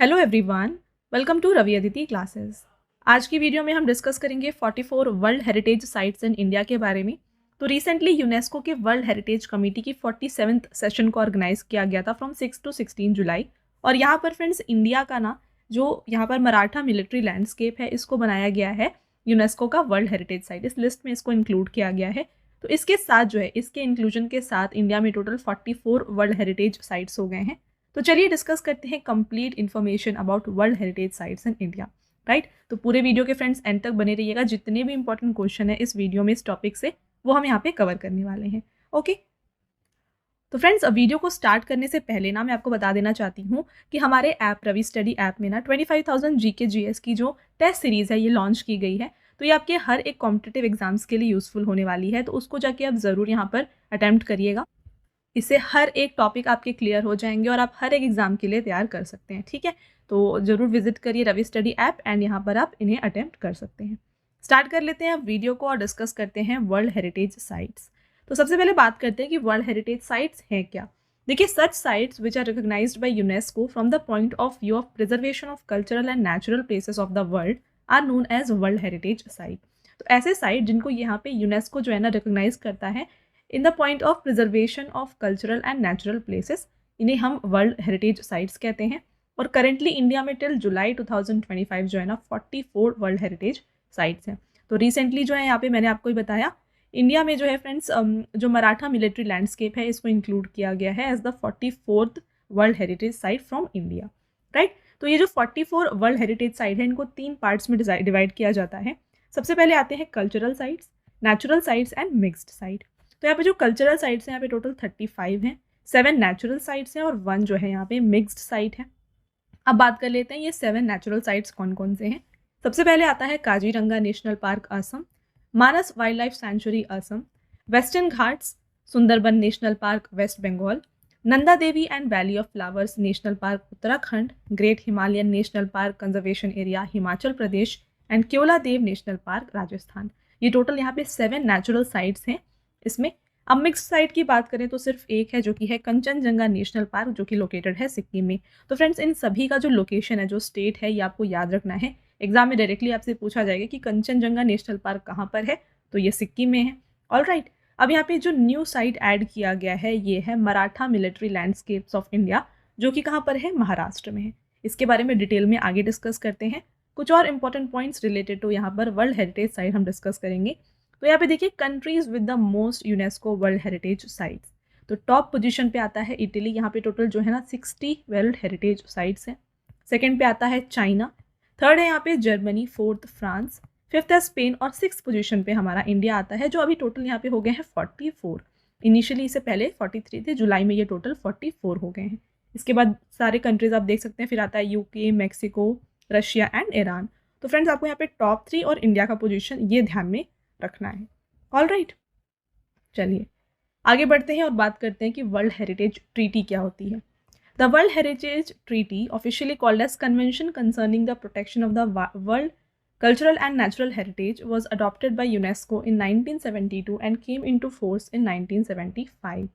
Hello everyone, welcome to Ravi Aditi classes. आज की वीडियो में हम डिस्कस करेंगे 44 world heritage sites in India के बारे में। तो रिसेंटली यूनेस्को के वर्ल्ड हेरिटेज कमेटी की 47th सेशन को ऑर्गेनाइज किया गया था फ्रॉम 6 to 16 जुलाई। और यहाँ पर फ्रेंड्स इंडिया का ना जो यहाँ पर मराठा मिलिट्री लैंडस्केप है इसको बनाया गया है यूनेस्को का वर्ल्ड हेरिटेज साइट। इस लिस्ट में इसको इंक्लूड किया गया है। तो इसके साथ जो है इसके इंक्लूजन के साथ इंडिया में टोटल 44 वर्ल्ड हेरिटेज साइट्स हो गए हैं। तो चलिए डिस्कस करते हैं complete information about world heritage sites in India, right. तो पूरे वीडियो के फ्रेंड्स एंड तक बने रहिएगा। जितने भी इंपॉर्टेंट क्वेश्चन है इस वीडियो में इस टॉपिक से वो हम यहाँ पे कवर करने वाले हैं। ओके, तो फ्रेंड्स वीडियो को स्टार्ट करने से पहले ना मैं आपको बता देना चाहती हूँ कि हमारे ऐप रवि स्टडी ऐप में ना 25,000 GK GS की जो टेस्ट सीरीज़ है ये लॉन्च की गई है। तो ये आपके हर एक कॉम्पिटिटिव एग्जाम्स के लिए यूजफुल होने वाली है। तो उसको जाके आप ज़रूर यहाँ पर अटैम्प्ट करिएगा। इससे हर एक टॉपिक आपके क्लियर हो जाएंगे और आप हर एक एग्जाम के लिए तैयार कर सकते हैं, ठीक है। तो ज़रूर विजिट करिए रवि स्टडी ऐप एंड यहाँ पर आप इन्हें अटेम्प्ट कर सकते हैं। स्टार्ट कर लेते हैं अब वीडियो को और डिस्कस करते हैं वर्ल्ड हेरिटेज साइट्स। तो सबसे पहले बात करते हैं कि वर्ल्ड हेरिटेज साइट्स हैं क्या। देखिए, such sites which are recognised by UNESCO from the point of view of preservation of cultural and natural places of the world are known as world heritage site. तो ऐसे site जिनको यहाँ पे UNESCO जो है ना रिकॉग्नाइज करता है in the point of preservation of cultural and natural places, इन्हें हम वर्ल्ड हेरिटेज साइट्स कहते हैं। और करेंटली इंडिया में टिल जुलाई 2025 जो है ना 44 वर्ल्ड हेरिटेज साइट्स हैं। तो रिसेंटली जो है यहाँ पे मैंने आपको ही बताया इंडिया में जो है फ्रेंड्स जो मराठा मिलिट्री लैंडस्केप है इसको इंक्लूड किया गया है as the 44th world heritage site from India, right. तो ये जो 44 वर्ल्ड हेरिटेज साइट है इनको 3 पार्ट्स में डिवाइड किया जाता है। सबसे पहले आते हैं cultural sites, natural sites and mixed site. तो यहाँ पे जो कल्चरल साइट्स हैं यहाँ पे टोटल 35 हैं, 7 नेचुरल साइट्स हैं और 1 जो है यहाँ पे मिक्स्ड साइट है। अब बात कर लेते हैं ये 7 नेचुरल साइट्स कौन कौन से हैं। सबसे पहले आता है Kaziranga national park Assam, Manas wildlife sanctuary Assam, western Ghats Sundarban national park West Bengal, Nanda Devi and valley of flowers national park Uttarakhand, great Himalayan national park conservation area Himachal Pradesh and Keoladeo national park Rajasthan. ये टोटल यहाँ पे 7 नेचुरल साइट्स हैं इसमें। अब मिक्स साइट की बात करें तो सिर्फ एक है जो कि है कंचनजंगा नेशनल पार्क जो कि लोकेटेड है सिक्किम में। तो फ्रेंड्स इन सभी का जो लोकेशन है जो स्टेट है ये आपको याद रखना है। एग्जाम में डायरेक्टली आपसे पूछा जाएगा कि कंचनजंगा नेशनल पार्क कहाँ पर है, तो ये सिक्किम में है। ऑलराइट, अब यहाँ पे जो न्यू साइट ऐड किया गया है ये है Maratha military landscapes of India जो कि कहाँ पर है, महाराष्ट्र में है। इसके बारे में डिटेल में आगे डिस्कस करते हैं। कुछ और इंपॉर्टेंट पॉइंट्स रिलेटेड टू यहाँ पर वर्ल्ड हेरिटेज साइट हम डिस्कस करेंगे। तो यहाँ पे देखिए countries with the most UNESCO world heritage sites. तो टॉप पोजीशन पे आता है इटली, यहाँ पे टोटल जो है ना 60 वर्ल्ड हेरिटेज साइट्स हैं। सेकंड पे आता है चाइना, थर्ड है यहाँ पे जर्मनी, फोर्थ फ्रांस, फिफ्थ है स्पेन और 6th पोजीशन पे हमारा इंडिया आता है जो अभी टोटल यहाँ पे हो गए हैं 44। इनिशियली इससे पहले 43 थे, जुलाई में ये टोटल 44 हो गए हैं। इसके बाद सारे कंट्रीज आप देख सकते हैं। फिर आता है UK, Mexico, Russia and Iran. तो फ्रेंड्स आपको यहाँ पे टॉप 3 और इंडिया का पोजीशन ये ध्यान में रखना है। ऑलराइट, चलिए आगे बढ़ते हैं और बात करते हैं कि वर्ल्ड हेरिटेज ट्रीटी क्या होती है। The world heritage treaty officially called as convention concerning the protection of the world cultural and natural heritage was adopted by UNESCO in 1972 and came into force in 1975।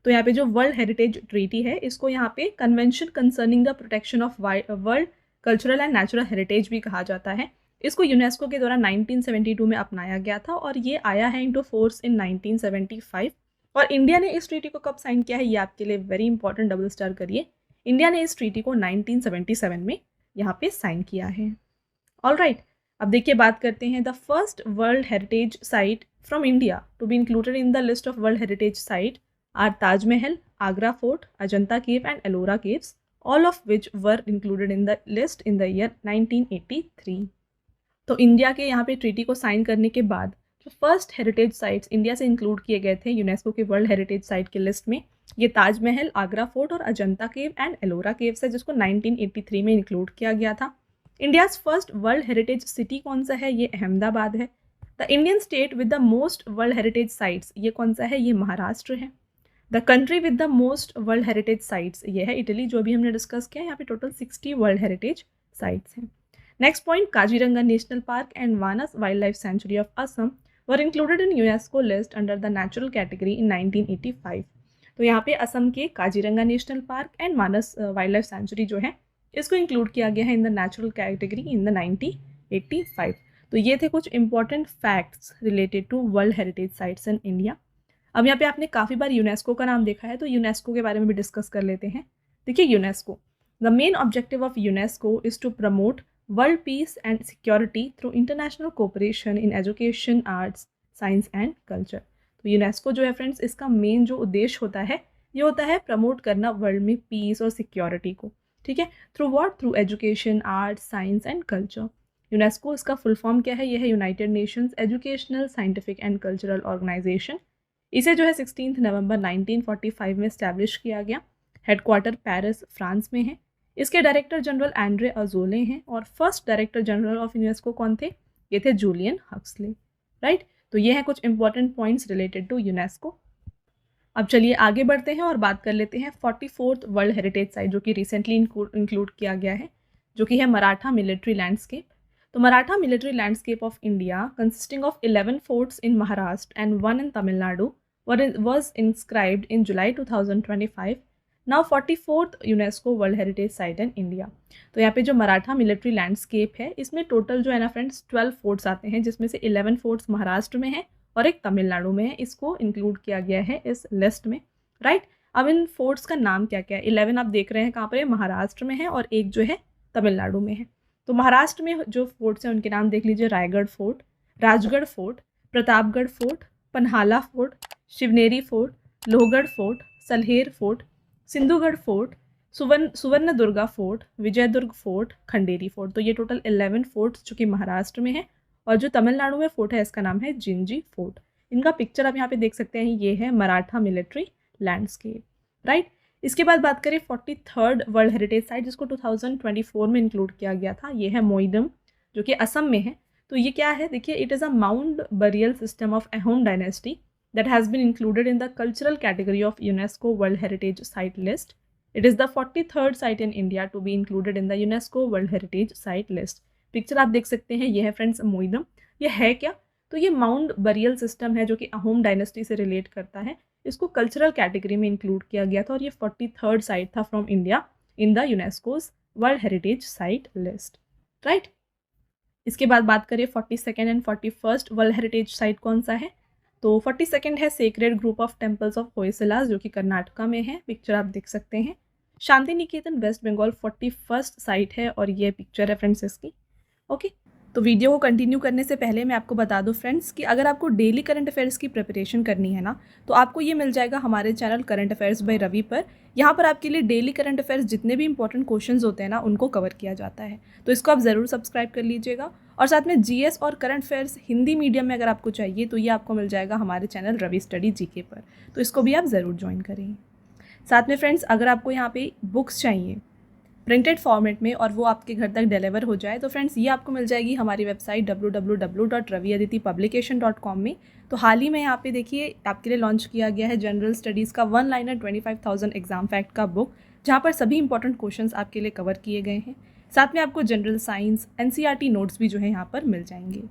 तो यहाँ पे जो world heritage treaty है इसको यहाँ पे convention concerning the protection of world cultural and natural heritage भी कहा जाता है। इसको यूनेस्को के द्वारा 1972 में अपनाया गया था और ये आया है इनटू फोर्स इन 1975। और इंडिया ने इस ट्रीटी को कब साइन किया है ये आपके लिए वेरी इंपॉर्टेंट, डबल स्टार करिए। इंडिया ने इस ट्रीटी को 1977 में यहाँ पे साइन किया है। ऑलराइट, अब देखिए बात करते हैं the first world heritage site from India to be included in the list of world heritage site are Taj Mahal, Agra fort, Ajanta cave and Ellora caves, all of which were included in the list in the year 1983। तो India के यहाँ पे treaty को sign करने के बाद जो first heritage sites India से इंक्लूड किए गए थे यूनेस्को के वर्ल्ड हेरिटेज साइट के लिस्ट में ये ताजमहल, आगरा फोर्ट और Ajanta cave and Ellora caves है जिसको 1983 में इंक्लूड किया गया था। India's first world heritage city कौन सा है, ये अहमदाबाद है। The Indian state with the most world heritage sites ये कौन सा है, ये महाराष्ट्र है। The country with the most world heritage sites ये है इटली जो अभी हमने डिस्कस किया। यहाँ पे टोटल 60 वर्ल्ड हेरिटेज साइट्स हैं। Next point, Kaziranga national park and Manas wildlife sanctuary of Assam were included in UNESCO list under the natural category in 1985। तो यहाँ पे असम के Kaziranga national park and Manas wildlife sanctuary जो है इसको इंक्लूड किया गया है in the natural category in the 1985। तो ये थे कुछ important facts related to world heritage sites in India. अब यहाँ पे आपने काफ़ी बार यूनेस्को का नाम देखा है, तो यूनेस्को के बारे में भी डिस्कस कर लेते हैं। देखिए UNESCO, the main objective of UNESCO is to promote world peace and security through international cooperation in education, arts, science and culture. तो यूनेस्को जो है फ्रेंड्स, इसका मेन जो उद्देश्य होता है ये होता है प्रमोट करना वर्ल्ड में पीस और सिक्योरिटी को, ठीक है, through what, through education, arts, science and culture. UNESCO इसका फुल फॉर्म क्या है, यह है united nations educational, scientific and cultural organisation. इसे जो है 16 नवंबर 1945 में इस्टेब्लिश किया गया। हेडक्वार्टर पेरिस, फ्रांस में है। इसके डायरेक्टर जनरल एंड्रे अजोले हैं और first director general of UNESCO कौन थे, ये थे जूलियन हक्सले, राइट। तो ये हैं कुछ important points related to UNESCO. अब चलिए आगे बढ़ते हैं और बात कर लेते हैं 44th वर्ल्ड हेरिटेज साइट जो कि रिसेंटली इंक्लूड किया गया है, जो कि है मराठा मिलिट्री लैंडस्केप। तो Maratha military landscape of India consisting of 11 forts in Maharashtra and 1 in Tamil Nadu was inscribed in July 2025, now 44th UNESCO world heritage site in India. तो यहाँ पे जो मराठा मिलिट्री लैंडस्केप है, इसमें टोटल जो है ना फ्रेंड्स 12 फोर्ट्स आते हैं, जिसमें से 11 फोर्ट्स महाराष्ट्र में है और एक तमिलनाडु में है। इसको इंक्लूड किया गया है इस लिस्ट में, राइट। अब इन फोर्ट्स का नाम क्या क्या है, 11 आप देख रहे हैं कहाँ पर है, महाराष्ट्र में है और एक जो है तमिलनाडु में है। तो महाराष्ट्र में जो फोर्ट्स हैं उनके नाम देख लीजिए, Raigad fort, Rajgad fort, Pratapgad fort, Panhala fort, Shivneri fort, Lohagad fort, Salher fort, Sindhudurg fort, Suvarnadurg fort, Vijaydurg fort, Khanderi fort. तो ये टोटल 11 फोर्ट्स जो कि महाराष्ट्र में है। और जो तमिलनाडु में फोर्ट है इसका नाम है जिंजी फोर्ट। इनका पिक्चर आप यहाँ पे देख सकते हैं, ये है मराठा मिलिट्री लैंडस्केप, राइट। इसके बाद बात करें 43rd वर्ल्ड हेरिटेज साइट जिसको 2024 में इंक्लूड किया गया था, ये है मोइडम जो कि असम में है। तो ये क्या है, देखिए, it is a mound burial system of Ahom dynasty that has been included in the cultural category of UNESCO World Heritage Site list. It is the 43rd site in India to be included in the UNESCO World Heritage Site list. Picture आप देख सकते हैं, ये है friends मोइडम। ये है क्या, तो ये माउंड बरियल सिस्टम है जो कि अहोम डायनेस्टी से रिलेट करता है। इसको कल्चरल कैटेगरी में इंक्लूड किया गया था और ये 43rd साइट था from India in the UNESCO's world heritage site list, right. इसके बाद बात करें 42nd and 41st world heritage site कौन सा है। तो 42nd है sacred group of temples of होयसलास जो कि कर्नाटका में है। पिक्चर आप देख सकते हैं। Shanti Niketan waste Bengal 41st site है और ये पिक्चर है फ्रेंड्स इसकी, ओके। तो वीडियो को कंटिन्यू करने से पहले मैं आपको बता दूं फ्रेंड्स कि अगर आपको डेली करंट अफेयर्स की प्रिपरेशन करनी है ना, तो आपको ये मिल जाएगा हमारे channel current affairs by Ravi पर। यहाँ पर आपके लिए डेली करंट अफेयर्स जितने भी इंपॉर्टेंट क्वेश्चंस होते हैं ना, उनको कवर किया जाता है। तो इसको आप ज़रूर सब्सक्राइब कर लीजिएगा। और साथ में जीएस और करंट अफेयर्स हिंदी मीडियम में अगर आपको चाहिए तो ये आपको मिल जाएगा हमारे चैनल रवि स्टडी जीके पर। तो इसको भी आप ज़रूर ज्वाइन करें। साथ में फ्रेंड्स, अगर आपको यहाँ पे बुक्स चाहिए प्रिंटेड फॉर्मेट में और वो आपके घर तक डिलीवर हो जाए, तो फ्रेंड्स ये आपको मिल जाएगी हमारी वेबसाइट www.raviaditipublication.com में। तो हाल ही में यहाँ पे देखिए आपके लिए लॉन्च किया गया है जनरल स्टडीज़ का 1 लाइनर 25,000 एग्जाम फैक्ट का बुक, जहाँ पर सभी इंपॉर्टेंट क्वेश्चंस आपके लिए कवर किए गए हैं। साथ में आपको जनरल साइंस एनसीईआरटी नोट्स भी जो है यहाँ पर मिल जाएंगे।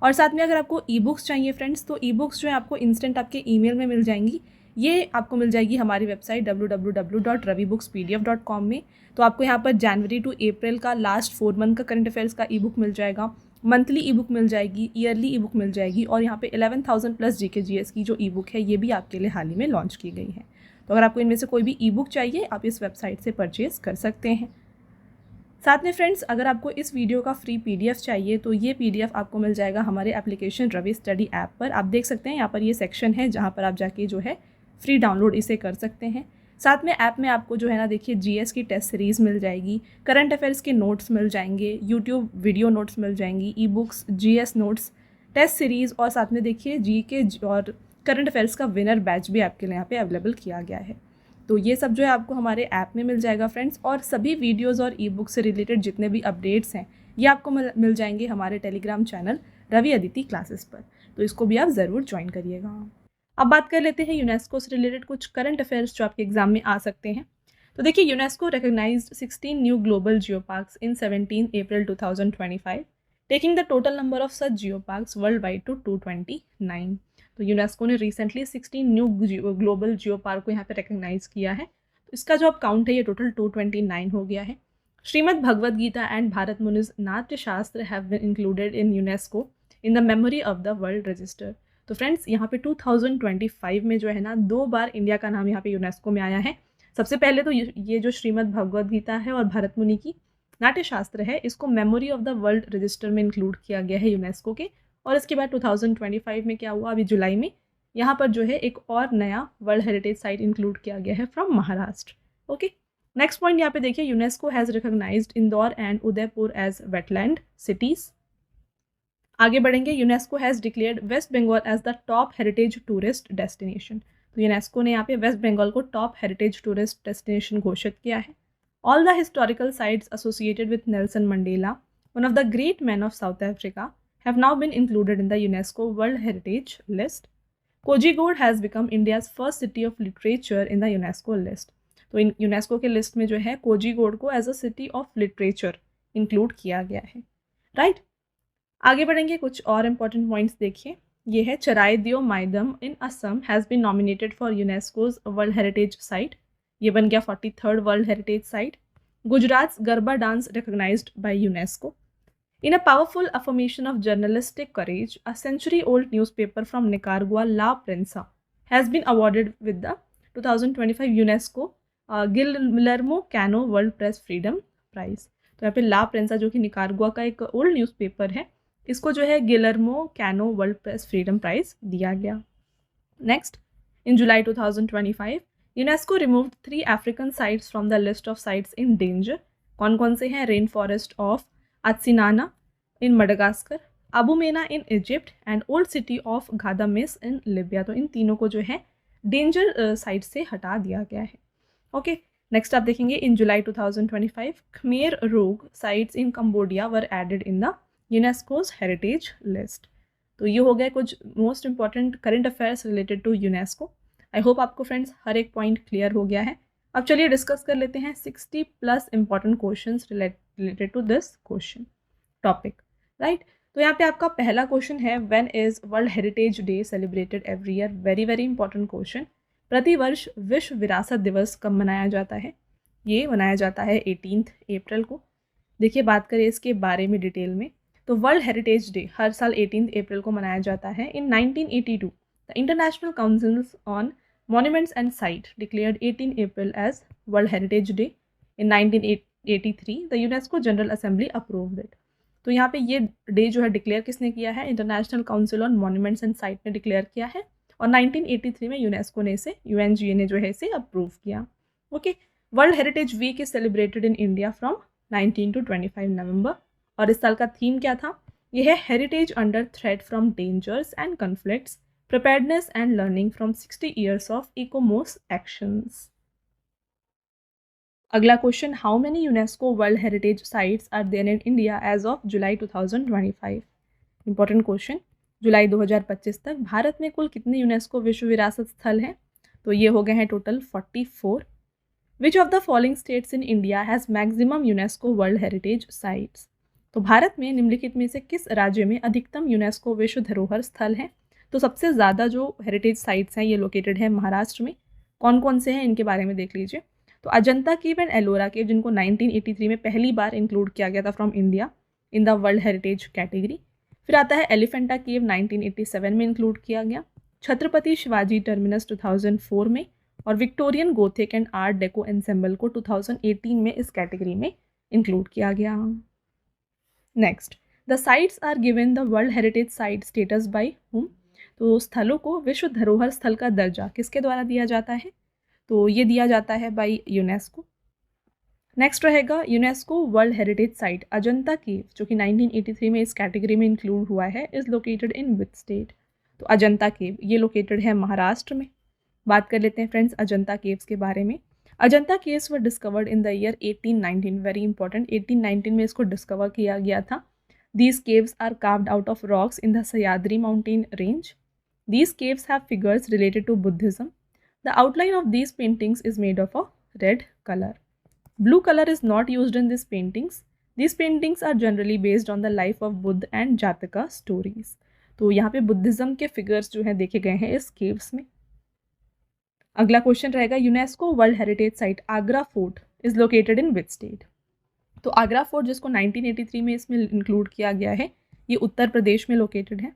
और साथ में अगर आपको ई बुक्स चाहिए फ्रेंड्स, तो ई बुक्स जो है आपको इंस्टेंट आपके ईमेल में मिल जाएंगी। ये आपको मिल जाएगी हमारी वेबसाइट www.ravibooks.pdf.com में। तो आपको यहाँ पर जनवरी टू अप्रैल का लास्ट 4 मंथ का करंट अफेयर्स का ई बुक मिल जाएगा, मंथली ई बुक मिल जाएगी, ईयरली ई बुक मिल जाएगी और यहाँ पे 11,000 प्लस जीके जीएस की जो ई बुक है ये भी आपके लिए हाल ही में लॉन्च की गई है। तो अगर आपको इनमें से कोई भी ई बुक चाहिए आप इस वेबसाइट से परचेज़ कर सकते हैं। साथ में फ्रेंड्स, अगर आपको इस वीडियो का फ्री पीडीएफ चाहिए तो ये पीडीएफ आपको मिल जाएगा हमारे एप्लीकेशन रवि स्टडी ऐप पर। आप देख सकते हैं यहाँ पर ये सेक्शन है जहाँ पर आप जाके जो है फ्री डाउनलोड इसे कर सकते हैं। साथ में ऐप में आपको जो है ना देखिए जीएस की टेस्ट सीरीज़ मिल जाएगी, करंट अफेयर्स के नोट्स मिल जाएंगे, यूट्यूब वीडियो नोट्स मिल जाएंगी, e books, GS notes, test series और साथ में देखिए जीके और करंट अफेयर्स का विनर बैच भी आपके लिए यहाँ पे अवेलेबल किया गया है। तो ये सब जो है आपको हमारे ऐप में मिल जाएगा फ्रेंड्स। और सभी वीडियोज़ और ई बुक से रिलेटेड जितने भी अपडेट्स हैं ये आपको मिल जाएंगे हमारे Telegram channel Ravi Aditi classes पर। तो इसको भी आप ज़रूर ज्वाइन करिएगा। अब बात कर लेते हैं यूनेस्को से रिलेटेड कुछ करंट अफेयर्स जो आपके एग्जाम में आ सकते हैं। तो देखिए, UNESCO recognised 16 new global geoparks in 17 April 2025, taking the total number of such geoparks worldwide to 229। तो यूनेस्को ने recently 16 new global geopark को यहाँ पे रिकॉग्नाइज किया है। तो इसका जो अब काउंट है ये टोटल 229 हो गया है। Shrimad Bhagavad Gita and Bharat Muni's Natya Shastra have been included in UNESCO in the memory of the world register. तो फ्रेंड्स यहाँ पे 2025 में जो है ना 2 बार इंडिया का नाम यहाँ पे यूनेस्को में आया है। सबसे पहले तो ये जो श्रीमद् भगवद गीता है और भारत मुनि की नाट्य शास्त्र है, इसको memory of the world register में इंक्लूड किया गया है यूनेस्को के। और इसके बाद 2025 में क्या हुआ, अभी जुलाई में यहाँ पर जो है एक और नया वर्ल्ड हेरिटेज साइट इंक्लूड किया गया है from Maharashtra. Okay, next point यहाँ पे देखिए, UNESCO has recognised Indore and Udaipur as wetland cities. आगे बढ़ेंगे, UNESCO has declared West Bengal as the top heritage tourist destination. तो यूनेस्को ने यहाँ पे वेस्ट बंगाल को टॉप हेरिटेज टूरिस्ट डेस्टिनेशन घोषित किया है। All the historical sites associated with Nelson Mandela, one of the great man of south Africa, have now been included in the UNESCO World Heritage List. Kozhikode has become India's first city of literature in the UNESCO list. तो इन UNESCO के list में जो है कोझीकोड को as a city of literature include किया गया है, right. आगे बढ़ेंगे, कुछ और इंपॉर्टेंट पॉइंट्स देखिए। ये है Charaideo Moidam in Assam has been nominated for UNESCO's world heritage site. ये बन गया 43rd world heritage site. Gujarat Garba dance recognised by UNESCO. In a powerful affirmation of journalistic courage, a century-old newspaper from Nicaragua, La Prensa, has been awarded with the 2025 UNESCO Guillermo Cano World Press Freedom Prize. तो यहाँ पे ला प्रेंसा जो कि Nicaragua का एक old newspaper है, इसको जो है Guillermo Cano world press freedom prize दिया गया। Next, in July 2025 UNESCO removed 3 African sites from the list of sites in danger. कौन कौन से हैं? Rain forest of Atsinana in Madagascar, Abumena in Egypt and Old City of Ghadames in Libya। तो इन तीनों को जो है डेंजर साइट से हटा दिया गया है। ओके, नेक्स्ट आप देखेंगे, in July 2025 Khmer Rouge sites in Cambodia were added in the UNESCO's heritage list. तो ये हो गया कुछ most important current affairs related to UNESCO. I hope आपको फ्रेंड्स हर एक पॉइंट क्लियर हो गया है। अब चलिए डिस्कस कर लेते हैं 60+ important questions related to this question topic, right. तो यहाँ पे आपका पहला क्वेश्चन है, when is world heritage day celebrated every year. Very very important question. प्रतिवर्ष विश्व विरासत दिवस कब मनाया जाता है? ये मनाया जाता है 18 अप्रैल को। देखिए, बात करें इसके बारे में डिटेल में, तो वर्ल्ड हेरिटेज डे हर साल 18 अप्रैल को मनाया जाता है। इन 1982 the international council on Monuments and Site declared 18 April as World Heritage Day. In 1983, the UNESCO General Assembly approved it. तो यहाँ पे ये डे जो है डिक्लेयर किसने किया है? International council on monuments and site ने डिक्लेयर किया है, और 1983 में यूनेस्को ने इसे, UNGA ने जो है इसे अप्रूव किया। Okay, world heritage week is celebrated in India from 19 to 25 November. और इस साल का थीम क्या था? ये है heritage under threat from dangers and conflicts, preparedness and learning from 60 years of ECOMOS actions. अगला question, how many UNESCO world heritage sites are there in India as of July 2025। Important question. जुलाई 2025 तक भारत में कुल कितने UNESCO विश्व विरासत स्थल हैं? तो ये हो गए हैं total 44। Which of the following states in India has maximum UNESCO world heritage sites. तो भारत में निम्नलिखित में से किस राज्य में अधिकतम यूनेस्को विश्व धरोहर स्थल हैं? तो सबसे ज़्यादा जो हेरिटेज साइट्स हैं ये लोकेटेड है महाराष्ट्र में। कौन कौन से हैं इनके बारे में देख लीजिए। तो अजंता केव एंड एलोरा केव, जिनको 1983 में पहली बार इंक्लूड किया गया था from India in the world heritage category. फिर आता है एलिफेंटा केव, 1987 में इंक्लूड किया गया। छत्रपति शिवाजी टर्मिनस 2004 में, और Victorian Gothic and art deco ensemble को 2018 में इस कैटेगरी में इंक्लूड किया गया। Next, the sites are given the world heritage site status by whom. तो स्थलों को विश्व धरोहर स्थल का दर्जा किसके द्वारा दिया जाता है? तो ये दिया जाता है बाय यूनेस्को। नेक्स्ट रहेगा UNESCO world heritage site Ajanta cave, जो कि 1983 में इस कैटेगरी में इंक्लूड हुआ है, is located in which state? तो अजंता केव ये लोकेटेड है महाराष्ट्र में। बात कर लेते हैं फ्रेंड्स अजंता केव्स के बारे में। Ajanta caves were discovered in the year 1819। Very important, 1819 में इसको डिस्कवर किया गया था। These caves are carved out of rocks in the Sahyadri mountain range. These caves have figures related to Buddhism. The outline of these paintings is made of a red color. Blue color is not used in these paintings. These paintings are generally based on the life of Buddha and Jataka stories. तो यहाँ पे Buddhism के figures जो हैं देखे गए हैं इस केव्स में। अगला क्वेश्चन रहेगा, UNESCO world heritage site Agra fort is located in which state? तो आगरा फोर्ट जिसको 1983 में इसमें इंक्लूड किया गया है, ये उत्तर प्रदेश में लोकेटेड है।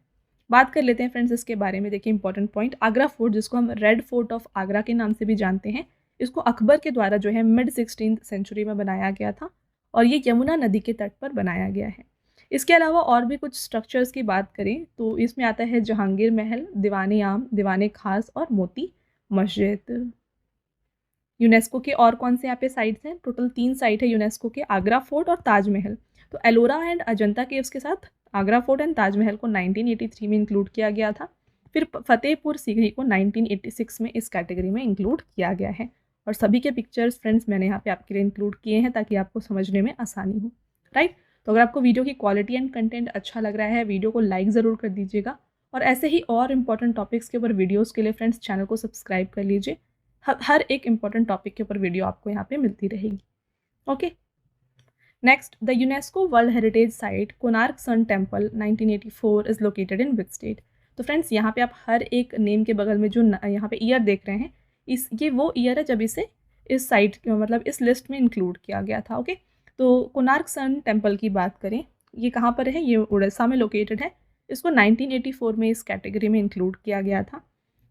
बात कर लेते हैं फ्रेंड्स इसके बारे में। देखिए इंपॉर्टेंट पॉइंट, आगरा फोर्ट जिसको हम रेड फोर्ट ऑफ आगरा के नाम से भी जानते हैं, इसको अकबर के द्वारा जो है मिड 16th सेंचुरी में बनाया गया था और ये यमुना नदी के तट पर बनाया गया है। इसके अलावा और भी कुछ स्ट्रक्चर्स की बात करें तो इसमें आता है जहांगीर महल, दीवाने आम, दीवाने खास और मोती मस्जिद। यूनेस्को के और कौन से यहाँ पे साइट्स हैं? टोटल 3 साइट है यूनेस्को के, आगरा फोर्ट और ताजमहल। तो एलोरा एंड अजंता केव्स के साथ आगरा फोर्ट एंड ताजमहल को 1983 में इंक्लूड किया गया था। फिर फतेहपुर सीकरी को 1986 में इस कैटेगरी में इंक्लूड किया गया है। और सभी के पिक्चर्स फ्रेंड्स मैंने यहाँ पे आपके लिए इंक्लूड किए हैं ताकि आपको समझने में आसानी हो, राइट। तो अगर आपको वीडियो की क्वालिटी एंड कंटेंट अच्छा लग रहा है, वीडियो को लाइक ज़रूर कर दीजिएगा और ऐसे ही और इम्पॉर्टेंट टॉपिक्स के ऊपर वीडियोज़ के लिए फ्रेंड्स चैनल को सब्सक्राइब कर लीजिए। हर एक इम्पॉर्टेंट टॉपिक के ऊपर वीडियो आपको यहाँ पे मिलती रहेगी। Okay, next, the UNESCO world heritage site Konark sun temple 1984 is located in which state? तो फ्रेंड्स यहाँ पे आप हर एक नेम के बगल में जो यहाँ पे ईयर देख रहे हैं, ये वो ईयर है जब इसे इस साइट मतलब इस लिस्ट में इंक्लूड किया गया था। ओके, तो कोणार्क सन टेम्पल की बात करें, ये कहाँ पर है? ये उड़ीसा में लोकेटेड है। इसको 1984 में इस कैटेगरी में इंक्लूड किया गया था।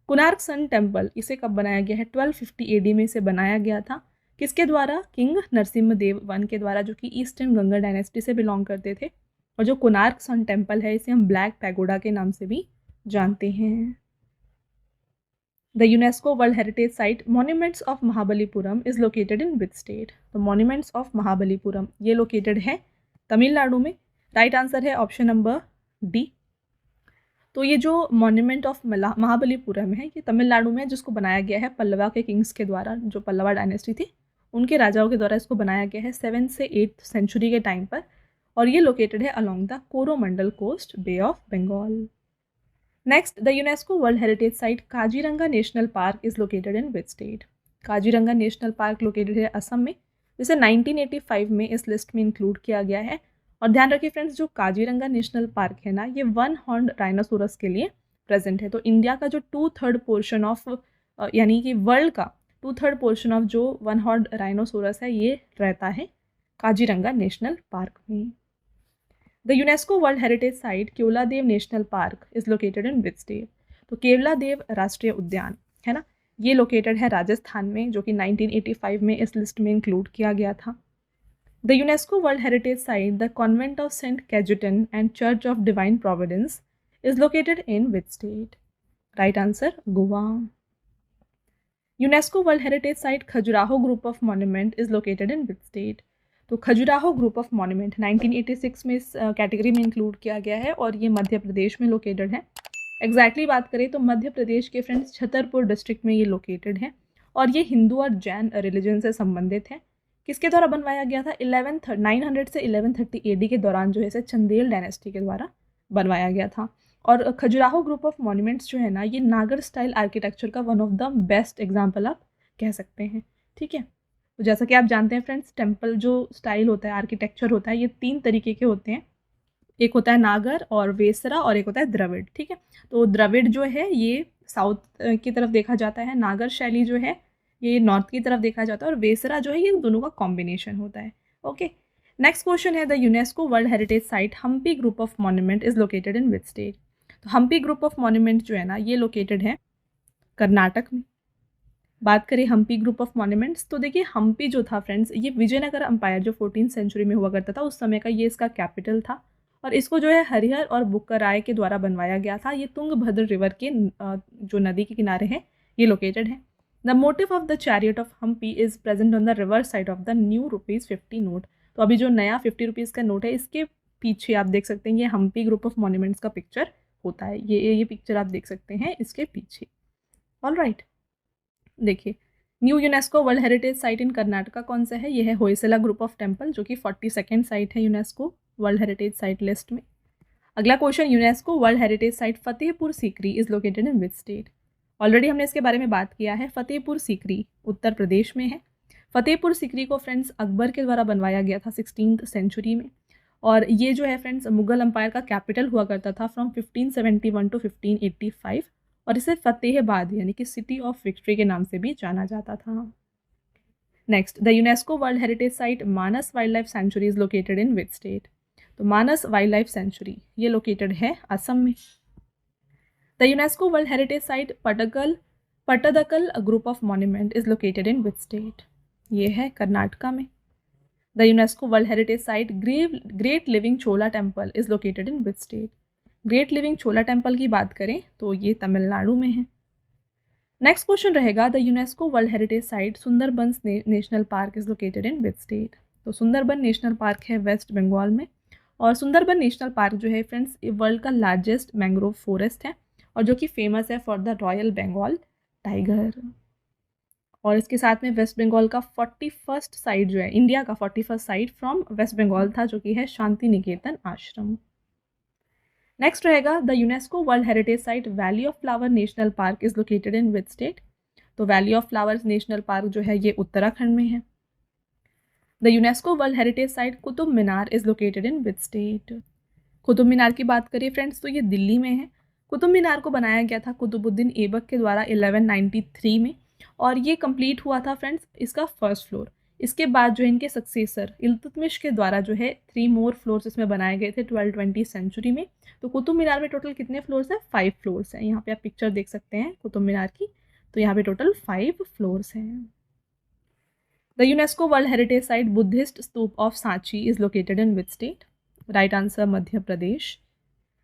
कोणार्क सन टेम्पल इसे कब बनाया गया है? 1250 AD में इसे बनाया गया था। किसके द्वारा? किंग नरसिम्हा देव वन के द्वारा, जो कि ईस्टर्न गंगा डायनेस्टी से बिलोंग करते थे। और जो कोणार्क सन टेम्पल है इसे हम ब्लैक पैगोडा के नाम से भी जानते हैं। The UNESCO world heritage site monuments of Mahabalipuram is located in which state? तो मॉन्यूमेंट्स ऑफ महाबलीपुरम ये लोकेटेड है तमिलनाडु में। राइट आंसर है ऑप्शन नंबर डी। तो ये जो मॉन्यूमेंट ऑफ महाबलीपुरम है ये तमिलनाडु में, जिसको बनाया गया है पल्लवा के किंग्स के द्वारा, जो पल्लवा डायनेस्टी थी उनके राजाओं के द्वारा इसको बनाया गया है 7th से 8th सेंचुरी के टाइम पर। और ये लोकेटेड है along the Coromandel coast, bay of Bengal. Next, the UNESCO world heritage site Kaziranga national park is located in which state? Kaziranga national park located है असम में, जिसे 1985 में इस लिस्ट में इंक्लूड किया गया है। और ध्यान रखिए फ्रेंड्स, जो काजीरंगा नेशनल पार्क है ना, ये 1 हॉर्न राइनोसोरस के लिए प्रेजेंट है। तो इंडिया का जो 2/3 पोर्शन ऑफ यानी कि वर्ल्ड का 2/3 पोर्शन ऑफ जो 1 हॉर्न राइनोसोरस है ये रहता है काजीरंगा नेशनल पार्क में। The UNESCO world heritage site Keoladeo national park is located in which state? तो केवलादेव राष्ट्रीय उद्यान है ना, ये लोकेटेड है राजस्थान में, जो कि 1985 में इस लिस्ट में इंक्लूड किया गया था। The UNESCO World Heritage Site, the Convent of St. Cajetan and Church of Divine Providence is located in which state? Right answer, Goa. UNESCO World Heritage Site Khajuraho Group of Monument is located in which state? तो Khajuraho group of monument 1986 में इस category में include किया गया है और ये मध्य प्रदेश में लोकेटेड है। एग्जैक्टली बात करें तो मध्य प्रदेश के फ्रेंड्स छतरपुर डिस्ट्रिक्ट में ये लोकेटेड है और ये हिंदू और जैन रिलीजन से संबंधित है। किसके द्वारा बनवाया गया था? 900 से 1130 AD के दौरान जो है इसे चंदेल डायनेस्टी के द्वारा बनवाया गया था। और खजुराहो ग्रुप ऑफ मॉन्यूमेंट्स जो है ना, ये नागर स्टाइल आर्किटेक्चर का one of the best example आप कह सकते हैं। ठीक है, तो जैसा कि आप जानते हैं फ्रेंड्स, टेम्पल जो स्टाइल होता है, आर्किटेक्चर होता है, ये 3 तरीके के होते हैं। एक होता है नागर और वेसरा और एक होता है द्रविड़। ठीक है, तो द्रविड़ जो है ये साउथ की तरफ देखा जाता है, नागर शैली जो है ये नॉर्थ की तरफ देखा जाता है और वेसरा जो है ये दोनों का कॉम्बिनेशन होता है। ओके, नेक्स्ट क्वेश्चन है, the UNESCO world heritage site Hampi group of monument is located in which state? तो हम्पी ग्रुप ऑफ मॉन्यूमेंट जो है ना, ये लोकेटेड है कर्नाटक में। बात करें हम्पी ग्रुप ऑफ मॉन्यूमेंट्स, तो देखिए हम्पी जो था फ्रेंड्स, ये विजयनगर अंपायर जो 14th सेंचुरी में हुआ करता था उस समय का ये इसका कैपिटल था और इसको जो है हरिहर और बुक्कराय के द्वारा बनवाया गया था। ये तुंगभद्र रिवर के जो नदी के किनारे है ये लोकेटेड है। The motif of the chariot of Hampi is present on the river side of the new ₹50 note. तो अभी जो नया ₹50 का नोट है इसके पीछे आप देख सकते हैं ये हम्पी ग्रुप ऑफ मॉन्यूमेंट्स का पिक्चर होता है। ये पिक्चर आप देख सकते हैं इसके पीछे। ऑल राइट, देखिए new UNESCO world heritage site in Karnataka कौन सा है? ये है होयसला ग्रुप ऑफ टेम्पल, जो कि 42nd साइट है UNESCO world heritage site list में। अगला question, UNESCO world heritage site Fatehpur Sikri is located in which state? Already हमने इसके बारे में बात किया है। फतेहपुर सीकरी उत्तर प्रदेश में है। फतेहपुर सीकरी को फ्रेंड्स अकबर के द्वारा बनवाया गया था 16th सेंचुरी में और ये जो है फ्रेंड्स मुगल अंपायर का कैपिटल हुआ करता था फ्रॉम 1571 टू 1585 और इसे फतेहाबाद यानी कि सिटी ऑफ विक्ट्री के नाम से भी जाना जाता था। Next, the UNESCO world heritage site Manas wildlife sanctuary is located in which state? तो मानस वाइल्ड लाइफ सेंचुरी ये लोकेटेड है असम में। The UNESCO world heritage site Pattadakal group of monument is located in which state? ये है कर्नाटका में। The UNESCO world heritage site great living Chola temple is located in which state? Great living Chola temple की बात करें तो ये तमिलनाडु में है। नेक्स्ट क्वेश्चन रहेगा, the UNESCO world heritage site Sundarbans national park is located in which state? तो Sundarban national park है वेस्ट बंगाल में। और सुंदरबन नेशनल पार्क जो है फ्रेंड्स, ये वर्ल्ड का लार्जेस्ट मैंग्रोव फॉरेस्ट है और जो कि फेमस है for the royal Bengal tiger. और इसके साथ में वेस्ट बंगाल का 41st साइट जो है, इंडिया का 41st site from waste Bengal था, जो कि है शांति निकेतन आश्रम। नेक्स्ट रहेगा, the UNESCO world heritage site valley of flower national park is located in which state? तो valley of flowers national park जो है ये उत्तराखंड में है। The UNESCO world heritage site Qutub Minar is located in which state? Qutub Minar की बात करें फ्रेंड्स तो ये दिल्ली में है। कुतुब मीनार को बनाया गया था कुतुबुद्दीन ऐबक के द्वारा 1193 में और ये कंप्लीट हुआ था फ्रेंड्स इसका फर्स्ट फ्लोर। इसके बाद जो है इनके सक्सेसर इल्तुतमिश के द्वारा जो है 3 मोर फ्लोर्स इसमें बनाए गए थे 1220 सेंचुरी में। तो कुतुब मीनार में टोटल कितने फ्लोर्स हैं? 5 फ्लोर्स हैं। यहाँ पे आप पिक्चर देख सकते हैं कुतुब मीनार की, तो यहाँ पे टोटल 5 फ्लोर्स हैं। The UNESCO world heritage site Buddhist stupa of Sanchi is located in which state? Right answer Madhya Pradesh.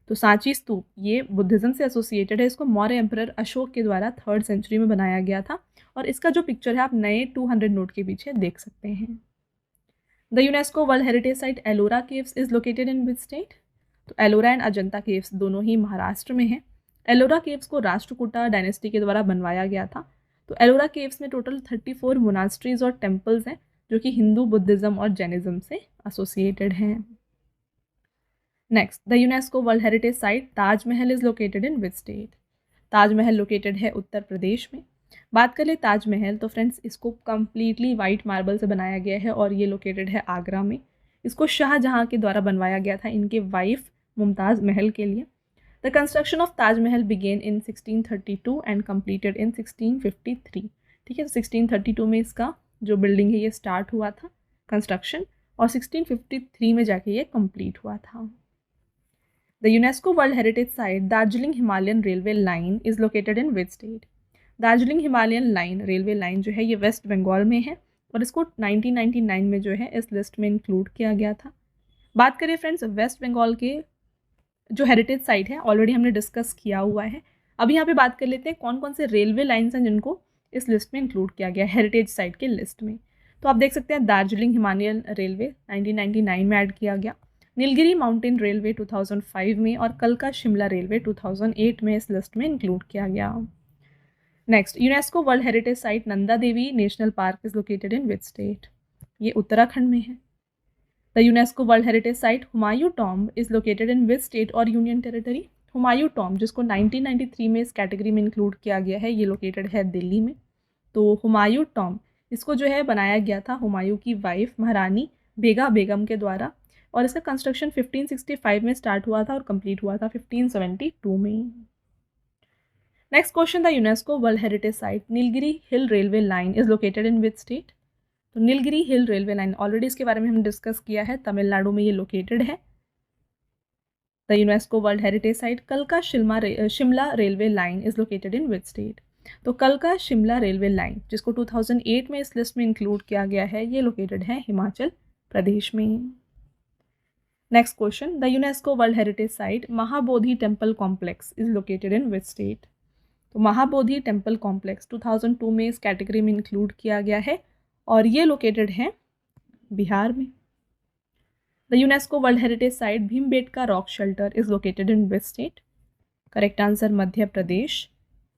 तो सांची स्तूप ये बुद्धिज्म से एसोसिएटेड है। इसको मौर्य एम्परर अशोक के द्वारा 3rd सेंचुरी में बनाया गया था और इसका जो पिक्चर है आप नए 200 नोट के पीछे देख सकते हैं। The UNESCO world heritage site Ellora caves is located in which state? तो एलोरा एंड अजंता केव्स दोनों ही महाराष्ट्र में हैं। एलोरा केव्स को राष्ट्रकूटा डायनेस्टी के द्वारा बनवाया गया था। तो एलोरा केव्स में टोटल 34 मोनास्ट्रीज और टेम्पल्स हैं जो कि हिंदू, बुद्धिज्म और जैनिज्म से एसोसिएटेड हैं। Next, the UNESCO world heritage site Taj Mahal is located in which state? Taj Mahal located है उत्तर प्रदेश में। बात करें ताजमहल तो फ्रेंड्स इसको कम्प्लीटली वाइट मार्बल से बनाया गया है और ये लोकेटेड है आगरा में। इसको शाहजहाँ के द्वारा बनवाया गया था इनके वाइफ मुमताज़ महल के लिए। The construction of Taj Mahal began in 1632 and completed in 1653। ठीक है, तो 1632 में इसका जो बिल्डिंग है ये स्टार्ट हुआ था कंस्ट्रक्शन और 1653 में जाके ये कंप्लीट हुआ था। The UNESCO world heritage site Darjeeling Himalayan railway line is located in which state? Darjeeling Himalayan line railway line जो है ये वेस्ट बंगाल में है और इसको 1999 में जो है इस लिस्ट में इंक्लूड किया गया था। बात करें फ्रेंड्स वेस्ट बंगाल के जो हेरिटेज साइट है ऑलरेडी हमने डिस्कस किया हुआ है। अब यहाँ पे बात कर लेते हैं कौन कौन से रेलवे लाइन्स हैं जिनको इस लिस्ट में इंक्लूड किया गया हेरिटेज साइट के लिस्ट में। तो आप देख सकते हैं दार्जिलिंग हिमालयन रेलवे 1999 में ऐड किया गया, नीलगिरी माउंटेन रेलवे 2005 में और कलका शिमला रेलवे 2008 में इस लिस्ट में इंक्लूड किया गया। Next, UNESCO world heritage site Nanda Devi national park is located in which state? ये उत्तराखंड में है। The UNESCO world heritage site Humayun tomb is located in which state और यूनियन टेरिटरी? हुमायूं टॉम्ब जिसको 1993 में इस कैटेगरी में इंक्लूड किया गया है ये लोकेटेड है दिल्ली में। तो हुमायूं टॉम्ब इसको जो है बनाया गया था हुमायूं की वाइफ महारानी बेगा बेगम के द्वारा और इसका कंस्ट्रक्शन 1565 में स्टार्ट हुआ था और कंप्लीट हुआ था 1572 में। Next question, the UNESCO world heritage site Nilgiri hill railway line is located in which state? तो नीलगिरी हिल रेलवे लाइन ऑलरेडी इसके बारे में हमने डिस्कस किया है, तमिलनाडु में ये लोकेटेड है। The UNESCO world heritage site कलका Shimla railway line is located in which state? तो कलका शिमला रेलवे लाइन जिसको 2008 में इस लिस्ट में इंक्लूड किया गया है ये लोकेटेड है हिमाचल प्रदेश में। Next question, the UNESCO world heritage site Mahabodhi temple complex is located in which state? तो महाबोधि टेम्पल कॉम्प्लेक्स 2002 में इस कैटेगरी में इंक्लूड किया गया है और ये लोकेटेड है बिहार में। The UNESCO world heritage site Bhimbetka rock shelter is located in which state? Correct answer Madhya Pradesh.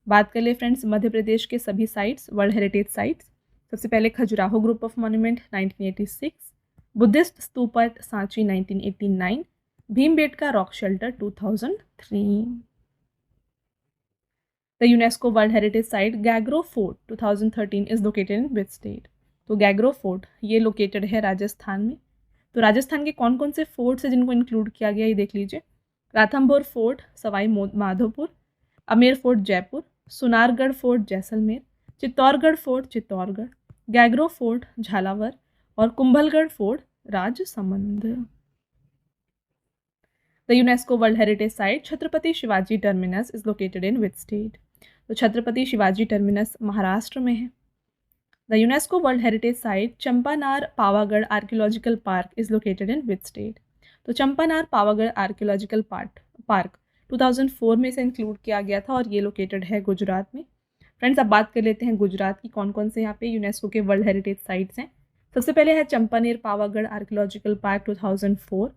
बात कर ले फ्रेंड्स मध्य प्रदेश के सभी साइट्स वर्ल्ड हेरिटेज साइट्स। सबसे पहले Khajuraho group of monument 1986, Buddhist stupa at Sanchi 1989, Bhimbetka rock shelter 2003। The UNESCO world heritage site Gagron fort 2013 is located in which state? तो Gagron fort ये located है राजस्थान में। तो राजस्थान के कौन कौन से फोर्ट्स हैं जिनको इंक्लूड किया गया ये देख लीजिए। Ranthambore fort Sawai Madhopur, Amer fort Jaipur, Sonargarh fort Jaisalmer, Chittorgarh fort Chittorgarh, Gagron fort Jhalawar और Kumbhalgarh fort Rajsamand. The UNESCO world heritage site Chhatrapati Shivaji terminus is located in which state? तो छत्रपति शिवाजी टर्मिनस महाराष्ट्र में है। The UNESCO world heritage site Champaner Pavagadh archaeological park is located in which state? तो चंपानार पावागढ़ आर्कियोलॉजिकल पार्क 2004 में से include किया गया था और ये लोकेटेड है गुजरात में। फ्रेंड्स, अब बात कर लेते हैं गुजरात की कौन कौन से यहाँ पे यूनेस्को के वर्ल्ड हेरिटेज साइट्स हैं। सबसे पहले है Champaner Pavagadh archaeological park 2004,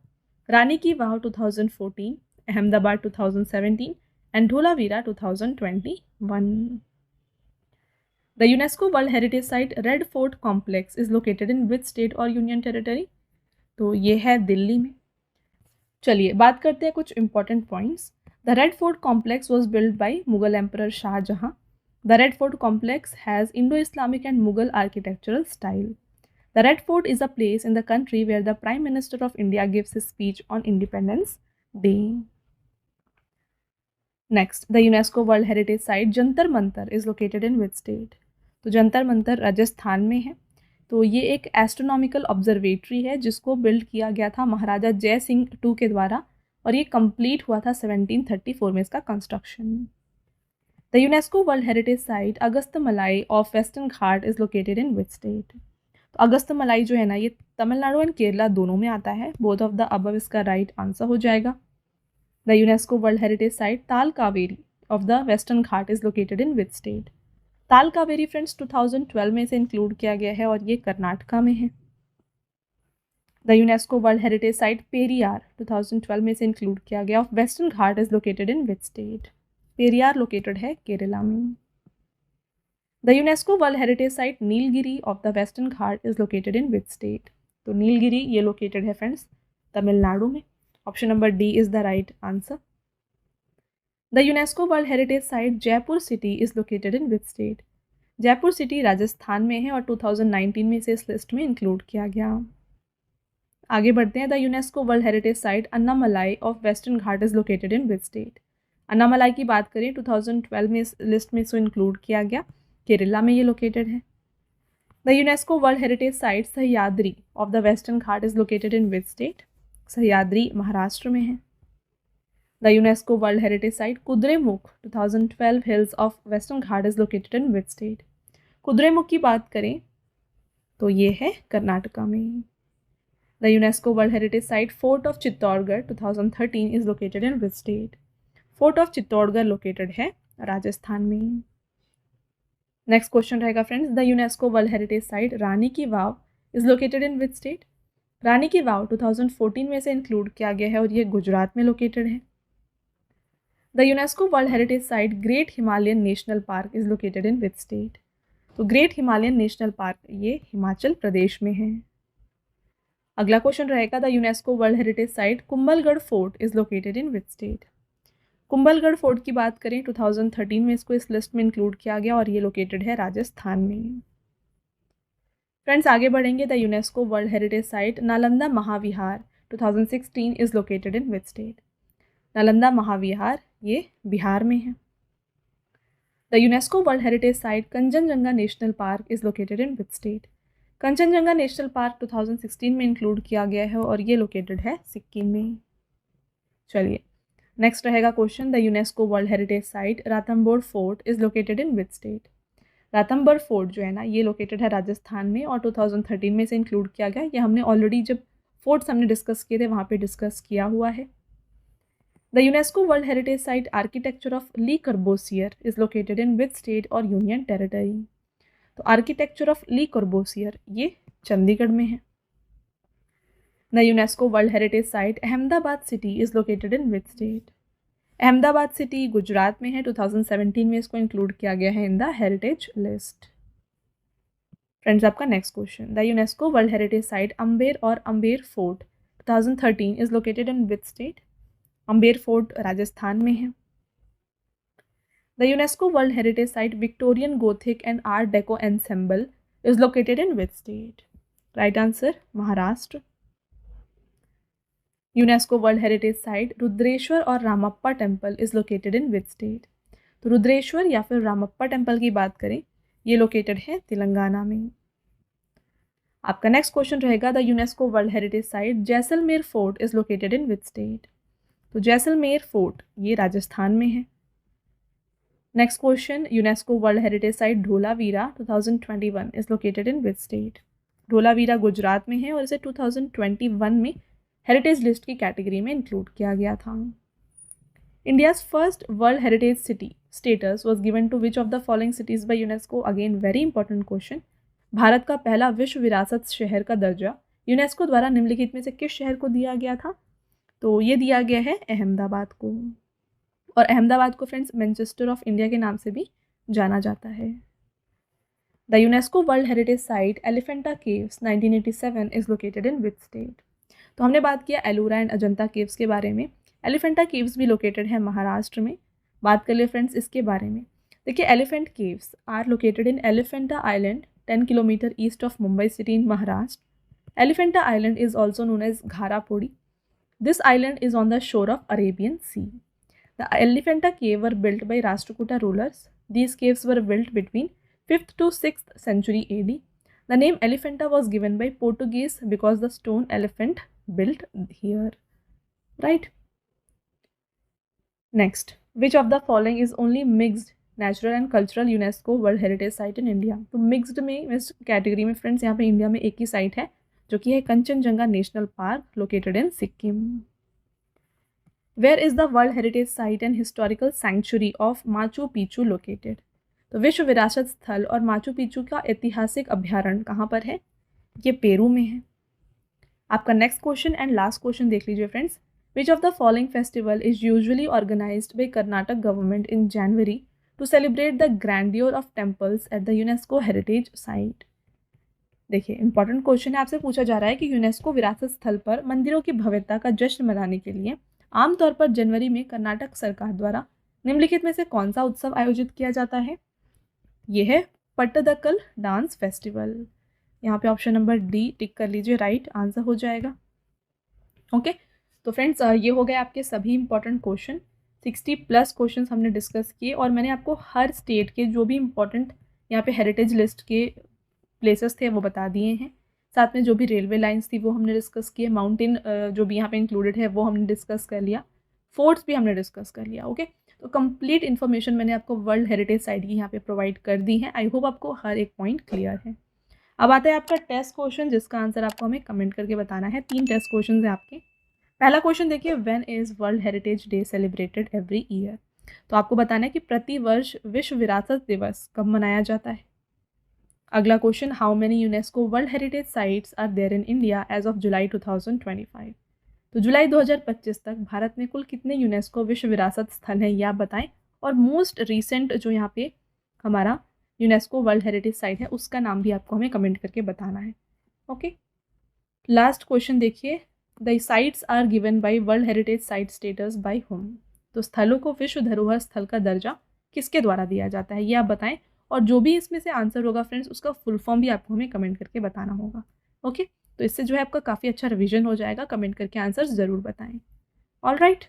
Rani ki Vav 2014, Ahmedabad 2017 and Dholavira 2021। The UNESCO world heritage site red fort complex is located in which state और यूनियन टेरिटरी? तो ये है दिल्ली में। चलिए बात करते हैं कुछ important points. The red fort complex was build by Mughal emperor Shah Jahan. The Red Fort complex has Indo-Islamic and Mughal architectural style. The Red Fort is a place in the country where the Prime Minister of India gives his speech on Independence Day. Next, the UNESCO World Heritage Site Jantar Mantar is located in which state? तो जंतर मंतर राजस्थान में है। तो ये एक astronomical observatory है जिसको build किया गया था महाराजा जय सिंह टू के द्वारा और ये कंप्लीट हुआ था 1734 में इसका construction. The UNESCO world heritage site Agasthyamalai of western Ghat is located in which state? तो अगस्तमलाई जो है ना ये तमिलनाडु एंड केरला दोनों में आता है। बोथ ऑफ द अबव इसका राइट आंसर हो जाएगा। The UNESCO world heritage site Talakaveri of the western Ghat is located in which state? Talakaveri friends 2012 में से इंक्लूड किया गया है और ये कर्नाटका में है। The UNESCO world heritage site Periyar 2012 में से इंक्लूड किया गया of western Ghat is located in which state? Periyar located है केरला में। The UNESCO world heritage site Nilgiri of the western Ghat is located in which state? तो नीलगिरी ये लोकेटेड है फ्रेंड्स तमिलनाडु में। Option number D is the right answer. The UNESCO world heritage site Jaipur city is located in which state? Jaipur city Rajasthan में है और 2019 में से इस लिस्ट में इंक्लूड किया गया। आगे बढ़ते हैं। The UNESCO world heritage site Annamalai of western Ghat is located in which state? Annamalai की बात करें 2012 में इस लिस्ट में इसको इंक्लूड किया गया, केरला में ये लोकेटेड है। The UNESCO world heritage site Sahyadri of the western Ghat is located in which state? Sahyadri Maharashtra में है। The UNESCO world heritage site Kudremukh 2012 hills of western Ghat is located in which state? Kudremukh की बात करें तो ये है कर्नाटका में। The UNESCO world heritage site fort of Chittorgarh 2013 is located in which state? Fort of Chittorgarh located है राजस्थान में। नेक्स्ट क्वेश्चन रहेगा friends. The UNESCO world heritage site Rani ki Vav is located in which state? Rani ki Vav 2014 में से इंक्लूड किया गया है और ये गुजरात में लोकेटेड है। The UNESCO world heritage site great Himalayan national park is located in which state? तो ग्रेट हिमालयन नेशनल पार्क ये हिमाचल प्रदेश में है। अगला क्वेश्चन रहेगा। The UNESCO world heritage site Kumbhalgarh fort is located in which state? Kumbhalgarh fort की बात करें 2013 में इसको इस लिस्ट में इंक्लूड किया गया और ये लोकेटेड है राजस्थान में। फ्रेंड्स आगे बढ़ेंगे। The UNESCO world heritage site Nalanda Mahavihara 2016 is located in which state? Nalanda Mahavihara ये बिहार में है। The UNESCO world heritage site Kanchenjunga national park is located in which state? Kanchenjunga national park 2016 में इंक्लूड किया गया है और ये लोकेटेड है सिक्किम में। चलिए नेक्स्ट रहेगा question. The UNESCO world heritage site Ranthambore fort is located in which state? Ranthambore fort जो है ना ये लोकेटेड है राजस्थान में और 2013 में से इंक्लूड किया गया। ये हमने ऑलरेडी जब फोर्ट्स हमने डिस्कस किए थे वहाँ पे डिस्कस किया हुआ है। The UNESCO world heritage site architecture of Le Corbusier is located in which state और यूनियन टेरिटरी? तो आर्किटेक्चर ऑफ ली कर्बोसियर ये चंडीगढ़ में है। The UNESCO world heritage site Ahmedabad city is located in which state? Ahmedabad city Gujarat में है। 2017 में इसको include किया गया है in the heritage list. Friends आपका next question. The UNESCO world heritage site Amber और Amber fort 2013 is located in which state? Amber fort Rajasthan में है। The UNESCO world heritage site Victorian Gothic and art deco ensemble is located in which state? Right answer Maharashtra. UNESCO world heritage site Rudreshwar और Ramappa temple is located in which state? तो रुद्रेश्वर या फिर Ramappa temple की बात करें ये लोकेटेड है तेलंगाना में। आपका नेक्स्ट क्वेश्चन रहेगा the UNESCO world heritage site Jaisalmer fort is located in which state. तो जैसलमेर फोर्ट ये राजस्थान में है। Next question UNESCO world heritage site Dholavira 2021 is located in which state. Dholavira Gujarat में है और इसे 2021 में हेरिटेज लिस्ट की कैटेगरी में इंक्लूड किया गया था। India's first world heritage city status was given to which of the following cities by UNESCO. Again very important question. Bharat का पहला विश्व विरासत शहर का दर्जा यूनेस्को द्वारा निम्नलिखित में से किस शहर को दिया गया था। तो ये दिया गया है अहमदाबाद को, और अहमदाबाद को फ्रेंड्स मैनचेस्टर ऑफ इंडिया के नाम से भी जाना जाता है। The UNESCO world heritage site Elephanta caves 1987 is located in which state. तो हमने बात किया एलोरा एंड अजंता केव्स के बारे में। एलिफेंटा केव्स भी लोकेटेड है महाराष्ट्र में। बात कर लिए फ्रेंड्स इसके बारे में। देखिए elephant caves are located in Elephanta island 10 kilometre east of Mumbai city in Maharashtra. Elephanta island is also known as Gharapuri. This island is on the shore of Arabian sea. The Elephanta cave were built by Rashtrakuta rulers. These caves were built between 5th to 6th century AD. The name Elephanta was given by Portuguese because the stone elephant built here. Right? Next, which of the following is only mixed natural and cultural UNESCO World Heritage Site in India? तो mixed में इस category में friends यहाँ पे India में एक ही site है जो कि है Kanchenjunga national park located in Sikkim. Where is the World Heritage Site and Historical Sanctuary of Machu Picchu located? तो विश्व विरासत स्थल और माचू पिचू का ऐतिहासिक अभ्यारण्य कहाँ पर है? ये पेरू में है। आपका next question and last question देख लीजिए friends. Which of the following festival is usually organised by Karnataka government in January to celebrate the grandeur of temples at the UNESCO heritage site. देखिए इंपॉर्टेंट क्वेश्चन है, आपसे पूछा जा रहा है कि यूनेस्को विरासत स्थल पर मंदिरों की भव्यता का जश्न मनाने के लिए आमतौर पर जनवरी में कर्नाटक सरकार द्वारा निम्नलिखित में से कौन सा उत्सव आयोजित किया जाता है। यह है पट्टदकल डांस फेस्टिवल। यहाँ पे ऑप्शन नंबर डी टिक कर लीजिए, राइट आंसर हो जाएगा। ओके तो फ्रेंड्स ये हो गए आपके सभी इंपॉर्टेंट क्वेश्चन। 60+ क्वेश्चन हमने डिस्कस किए और मैंने आपको हर स्टेट के जो भी इंपॉर्टेंट यहाँ पे हेरिटेज लिस्ट के प्लेसेस थे वो बता दिए हैं। साथ में जो भी रेलवे लाइंस थी वो हमने डिस्कस किए। माउंटेन जो भी यहाँ पे इंक्लूडेड है वो हमने डिस्कस कर लिया। फोर्ट्स भी हमने डिस्कस कर लिया। ओके तो कंप्लीट इन्फॉर्मेशन मैंने आपको वर्ल्ड हेरिटेज साइट की यहाँ पे प्रोवाइड कर दी है। आई होप आपको हर एक पॉइंट क्लियर है। अब आता है आपका टेस्ट क्वेश्चन जिसका आंसर आपको हमें कमेंट करके बताना है। 3 टेस्ट क्वेश्चन है आपके। पहला क्वेश्चन देखिए, when is world heritage day celebrated every year. तो आपको बताना है कि प्रति वर्ष विश्व विरासत दिवस कब मनाया जाता है। अगला question, how many UNESCO world heritage sites are there in India as of July 2025। तो जुलाई 2025 तक भारत में कुल कितने यूनेस्को विश्व विरासत स्थल हैं ये आप बताएं। और मोस्ट रिसेंट जो यहाँ पे हमारा यूनेस्को वर्ल्ड हेरिटेज साइट है उसका नाम भी आपको हमें कमेंट करके बताना है। ओके लास्ट क्वेश्चन देखिए, the sites are given by world heritage site status by whom. तो स्थलों को विश्व धरोहर स्थल का दर्जा किसके द्वारा दिया जाता है ये आप बताएं। और जो भी इसमें से आंसर होगा फ्रेंड्स उसका फुल फॉर्म भी आपको हमें कमेंट करके बताना होगा। ओके तो इससे जो है आपका काफ़ी अच्छा रिवीजन हो जाएगा। कमेंट करके आंसर ज़रूर बताएं। ऑल राइट,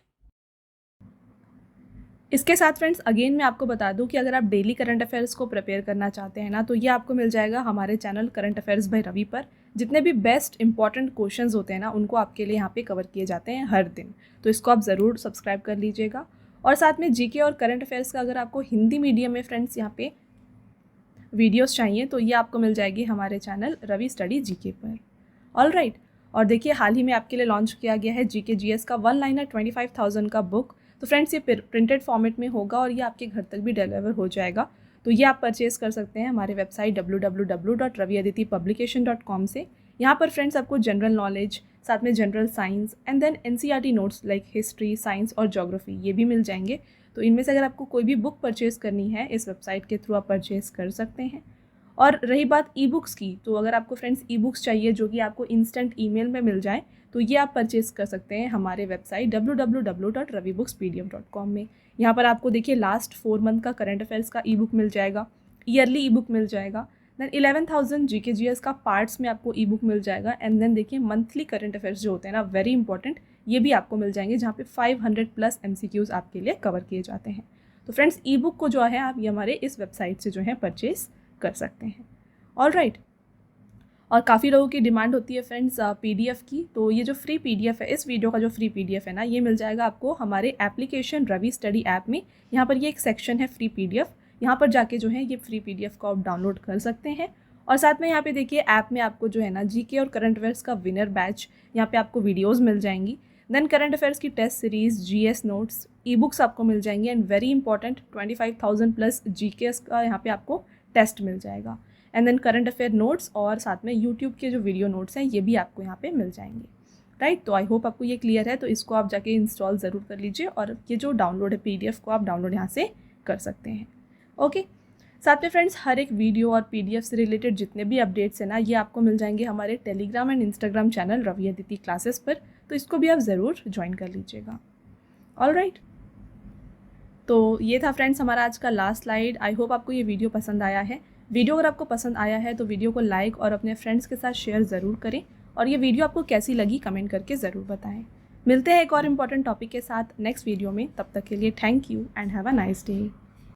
इसके साथ फ्रेंड्स अगेन मैं आपको बता दूं कि अगर आप डेली करंट अफेयर्स को प्रिपेयर करना चाहते हैं ना तो ये आपको मिल जाएगा हमारे channel current affairs by Ravi पर। जितने भी बेस्ट इंपॉर्टेंट क्वेश्चंस होते हैं ना उनको आपके लिए यहाँ पे कवर किए जाते हैं हर दिन। तो इसको आप ज़रूर सब्सक्राइब कर लीजिएगा। और साथ में जीके और करंट अफेयर्स का अगर आपको हिंदी मीडियम में फ्रेंड्स यहाँ पे वीडियोस चाहिए तो ये आपको मिल जाएगी हमारे चैनल रवि स्टडी जीके पर। ऑल राइट, और देखिए हाल ही में आपके लिए लॉन्च किया गया है जीके जीएस का 1 लाइनर 25,000 का बुक। तो फ्रेंड्स ये प्रिंटेड फॉर्मेट में होगा और ये आपके घर तक भी डिलीवर हो जाएगा। तो ये आप परचेज़ कर सकते हैं हमारे वेबसाइट www.raviaditipublication.com से। यहाँ पर फ्रेंड्स आपको जनरल नॉलेज, साथ में general science and then NCERT notes like history, science और ज्योग्राफी ये भी मिल जाएंगे। तो इनमें से अगर आपको कोई भी बुक परचेज़ करनी है इस वेबसाइट के थ्रू आप परचेज़ कर सकते हैं। और रही बात ई बुक्स की, तो अगर आपको फ्रेंड्स ई बुक्स चाहिए जो कि आपको इंस्टेंट ईमेल में मिल जाए तो ये आप परचेज़ कर सकते हैं हमारे वेबसाइट www.ravibooksPDF.com में। यहाँ पर आपको देखिए लास्ट 4 मंथ का करंट अफेयर्स का ई बुक मिल जाएगा, ईयरली ई बुक मिल जाएगा, देन 11,000 जीके जीएस का पार्ट्स में आपको ई बुक मिल जाएगा। एंड देन देखिए मंथली करंट अफेयर्स जो होते हैं ना वेरी इंपॉर्टेंट, ये भी आपको मिल जाएंगे जहाँ पे 500+ MCQs आपके लिए कवर किए जाते हैं। तो फ्रेंड्स ई बुक को जो है आप ये हमारे इस वेबसाइट से जो है परचेज़ कर सकते हैं। ऑल राइट, और काफ़ी लोगों की डिमांड होती है फ्रेंड्स PDF की। तो ये जो फ्री PDF है, इस वीडियो का जो फ्री PDF है ना, ये मिल जाएगा आपको हमारे एप्लीकेशन रवि स्टडी ऐप में। यहाँ पर ये एक सेक्शन है फ्री PDF, यहाँ पर जाके जो है ये फ्री PDF को आप डाउनलोड कर सकते हैं। और साथ में यहाँ पे देखिए ऐप में आपको जो है ना GK और करंट अफेयर्स का विनर बैच, यहाँ पे आपको वीडियोज़ मिल जाएंगी। देन करंट अफेयर्स की टेस्ट सीरीज़, GS नोट्स, ई-बुक्स आपको मिल जाएंगी। And very important 25,000 plus GK का यहाँ पे आपको टेस्ट मिल जाएगा। And then current affair notes और साथ में यूट्यूब के जो वीडियो नोट्स हैं ये भी आपको यहाँ पे मिल जाएंगे, राइट। तो आई होप आपको ये क्लियर है। तो इसको आप जाके इंस्टॉल ज़रूर कर लीजिए और ये जो डाउनलोड है PDF को आप डाउनलोड यहाँ से कर सकते हैं। ओके, साथ में फ्रेंड्स हर एक वीडियो और PDF से रिलेटेड जितने भी अपडेट्स हैं ना, ये आपको मिल जाएंगे हमारे Telegram and Instagram channel Ravi Aditi classes पर। तो इसको भी आप ज़रूर ज्वाइन कर लीजिएगा। ऑलराइट, तो ये था फ्रेंड्स हमारा आज का लास्ट स्लाइड। आई होप आपको ये वीडियो पसंद आया है। वीडियो अगर आपको पसंद आया है तो वीडियो को लाइक और अपने फ्रेंड्स के साथ शेयर ज़रूर करें। और ये वीडियो आपको कैसी लगी कमेंट करके ज़रूर बताएं। मिलते हैं एक और इम्पॉर्टेंट टॉपिक के साथ नेक्स्ट वीडियो में। तब तक के लिए thank you and have a nice day.